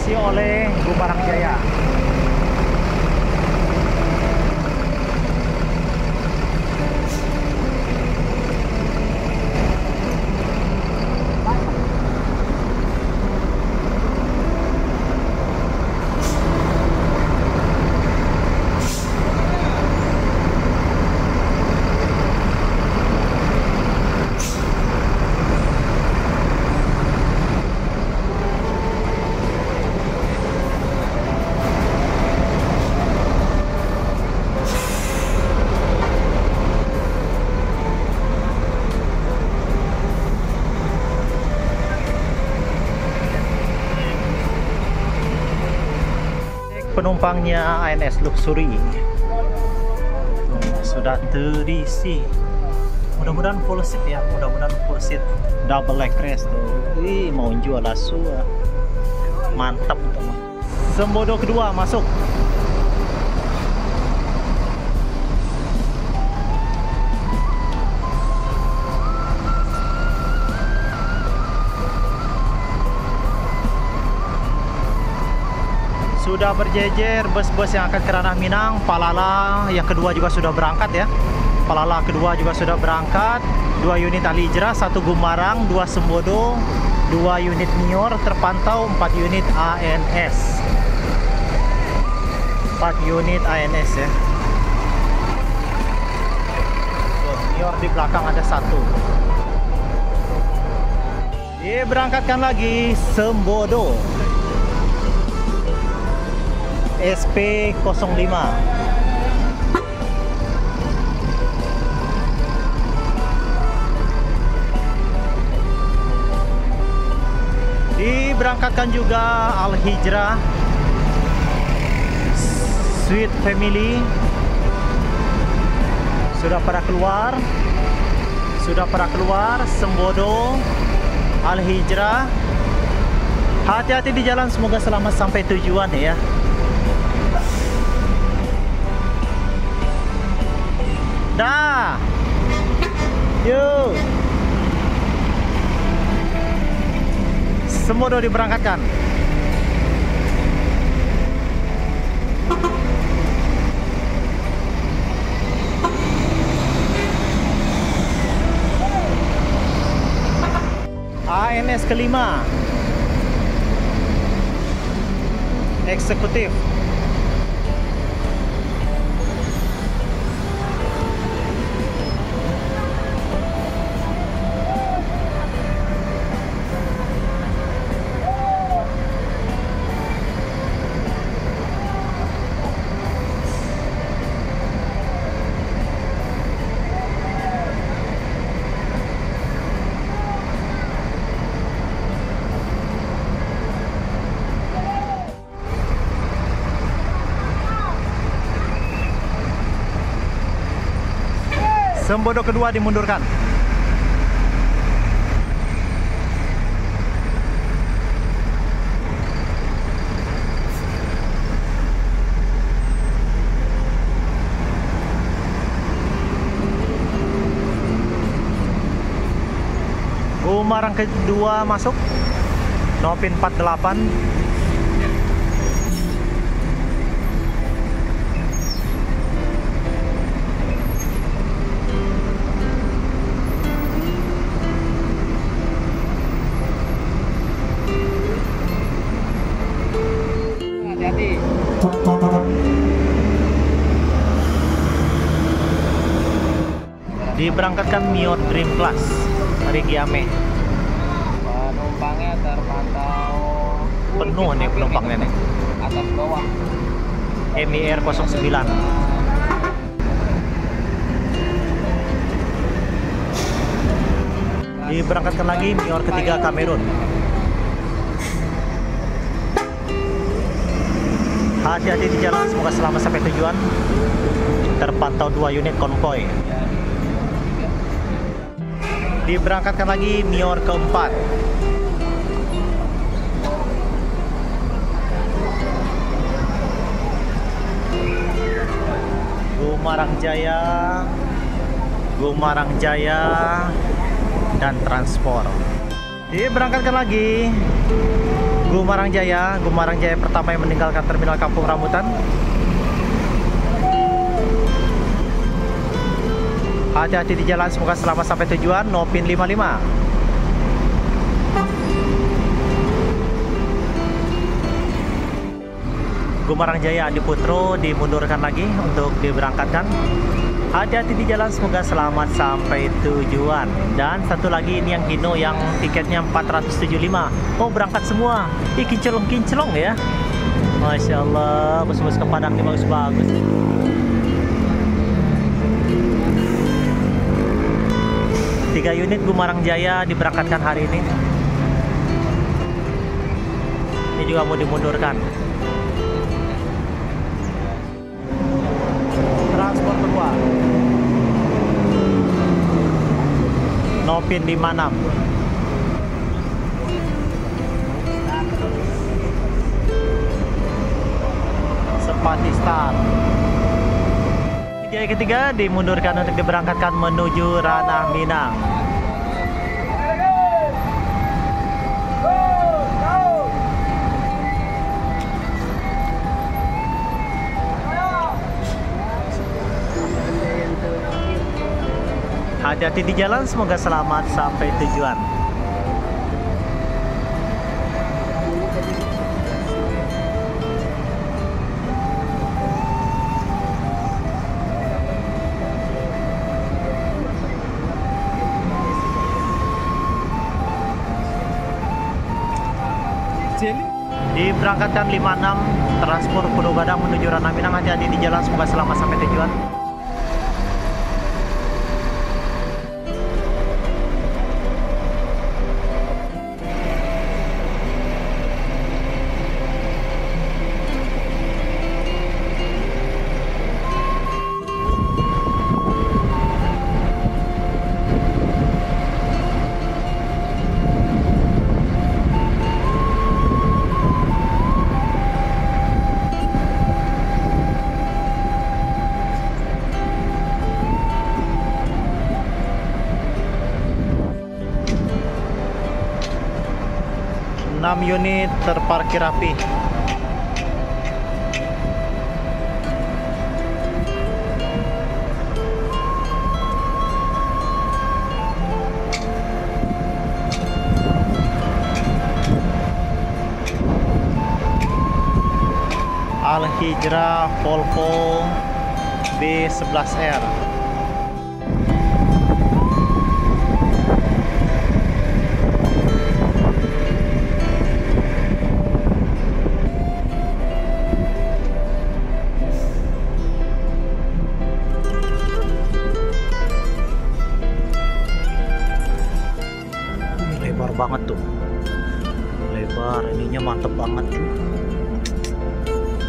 dioperasi oleh Gumarang Jaya. Penumpangnya ANS Luxury sudah terisi. Mudah-mudahan full seat ya, mudah-mudahan full seat, double leg rest tuh. Wih, mau jual asu, mantap teman. Sembodo kedua masuk. Sudah berjejer bus-bus yang akan ke Ranah Minang. Palala yang kedua juga sudah berangkat ya. Palala kedua juga sudah berangkat. 2 unit ahli hijrah, 1 Gumarang, 2 Sembodo, 2 unit Nior terpantau, 4 unit ANS. 4 unit ANS ya. Nior di belakang ada 1. Berangkatkan lagi Sembodo SP05. Diberangkatkan juga Al Hijrah Sweet Family. Sudah pada keluar Sembodo, Al Hijrah. Hati-hati di jalan, semoga selamat sampai tujuan ya. Dah. Yuk. Sembodo diberangkatkan. ANS kelima. Eksekutif. Sembodo kedua dimundurkan. Gumarang kedua masuk. Nopin 48. Diberangkatkan Nior Dream Plus dari Giame. Penumpangnya terpantau Penuh nih penumpangnya nih. atas bawah. MIR 09. Diberangkatkan lagi Nior ketiga Kamerun. Hati-hati di jalan, semoga selamat sampai tujuan. Terpantau 2 unit konvoy. Diberangkatkan lagi Nior keempat. Gumarang Jaya dan Transport. Diberangkatkan lagi Gumarang Jaya pertama yang meninggalkan terminal Kampung Rambutan. Hati-hati di jalan, semoga selamat sampai tujuan. Nopin 55. Gumarang Jaya Adi Putro dimundurkan lagi untuk diberangkatkan. Hati-hati di jalan, semoga selamat sampai tujuan. Dan satu lagi ini yang Hino yang tiketnya 475. Oh, berangkat semua. Ih, kinclong-kinclong ya. Masya Allah, bus-bus ke Padang ini bagus-bagus. Tiga unit Gumarang Jaya diberangkatkan hari ini. Ini juga mau dimundurkan. Transport kedua Nopin 56. Sepati Star. Jaya ketiga dimundurkan untuk diberangkatkan menuju Ranah Minang. Hati-hati di jalan, semoga selamat sampai tujuan. Diberangkatkan 56 transport Pulau Gadang menuju Ranah Minang. Hati-hati di jalan, semoga selamat sampai tujuan. Unit terparkir rapi. Al Hijrah Volvo B11R. Banget tuh, lebar, ininya mantep banget tuh,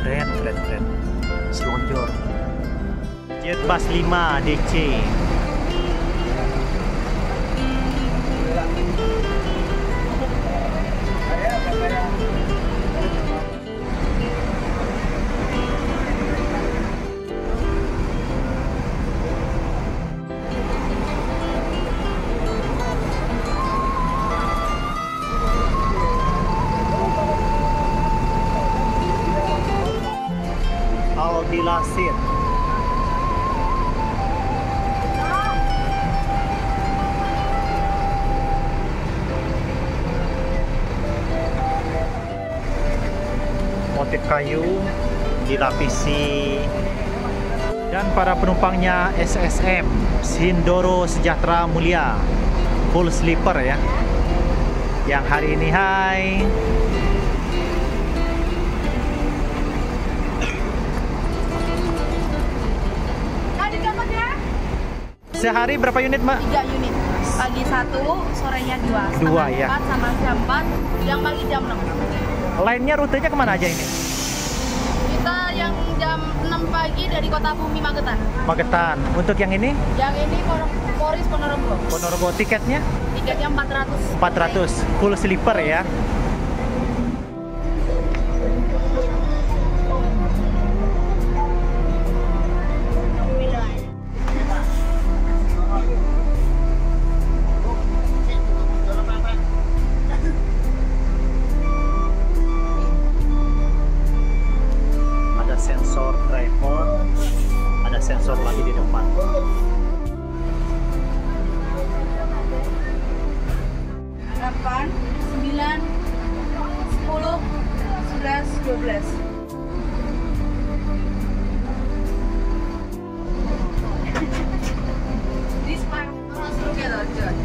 keren, selonjor. Jet Bus 5 DC. Dilasir. Motif kayu dilapisi. Dan para penumpangnya SSM Sindoro Sejahtera Mulia full sleeper ya. Yang hari ini hai. Sehari berapa unit, Mbak? 3 unit. Pagi 1, sorenya 2. Dua ya. 4 sama jam 4, yang pagi jam 6. Lainnya rutenya kemana aja ini? Kita yang jam 6 pagi dari Kota Bumi Magetan. Magetan. Untuk yang ini? Yang ini Polres Ponorogo. Ponorogo. Tiketnya? Tiketnya 400. 400. Full sleeper ya. 9, 10, 11, 12. This part runs together, John.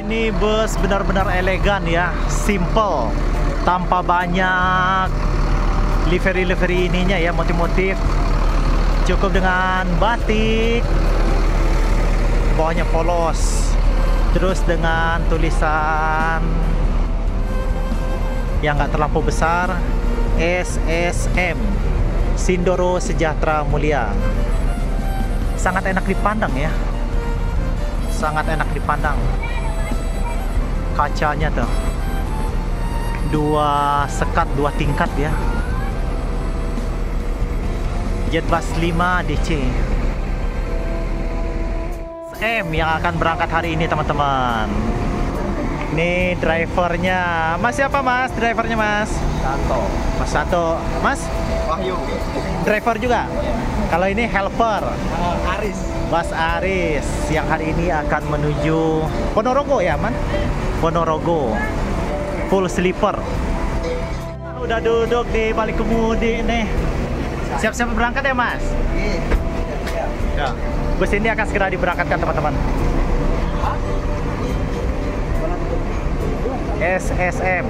Ini bus benar-benar elegan ya, simple, tanpa banyak livery ininya ya, motif-motif. Cukup dengan batik, bawahnya polos, terus dengan tulisan yang nggak terlampau besar, SSM, Sindoro Sejahtera Mulia. Sangat enak dipandang ya, sangat enak dipandang. Kacanya tuh 2 sekat 2 tingkat ya. Jetbus 5 DC SM yang akan berangkat hari ini teman-teman. Ini drivernya Mas, siapa Mas? Drivernya Mas? Sato. Mas Sato. Mas? Wahyu. Driver juga? Kalau ini helper Aris. Mas Aris yang hari ini akan menuju Ponorogo ya Man? Ponorogo full sleeper. Udah duduk di balik kemudi nih. Siap-siap berangkat ya Mas? Ya. Bus ini akan segera diberangkatkan teman-teman. SSM.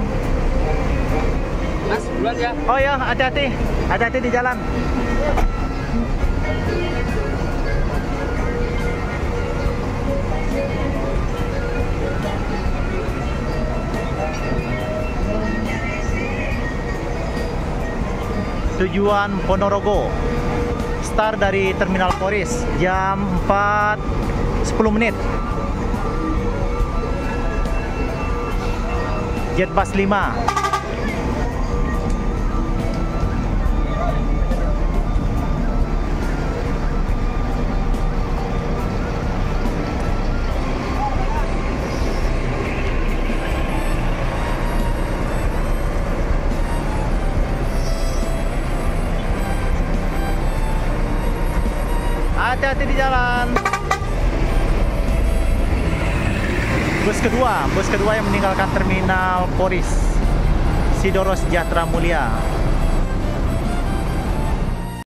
Mas, duluan ya. Oh ya, hati-hati. Hati-hati di jalan. Tujuan Ponorogo. Start dari Terminal Poris jam 4.10 menit. Jetbus 5. Hati-hati di jalan. Bus kedua yang meninggalkan Terminal Poris, Sindoro Sejahtera Mulia.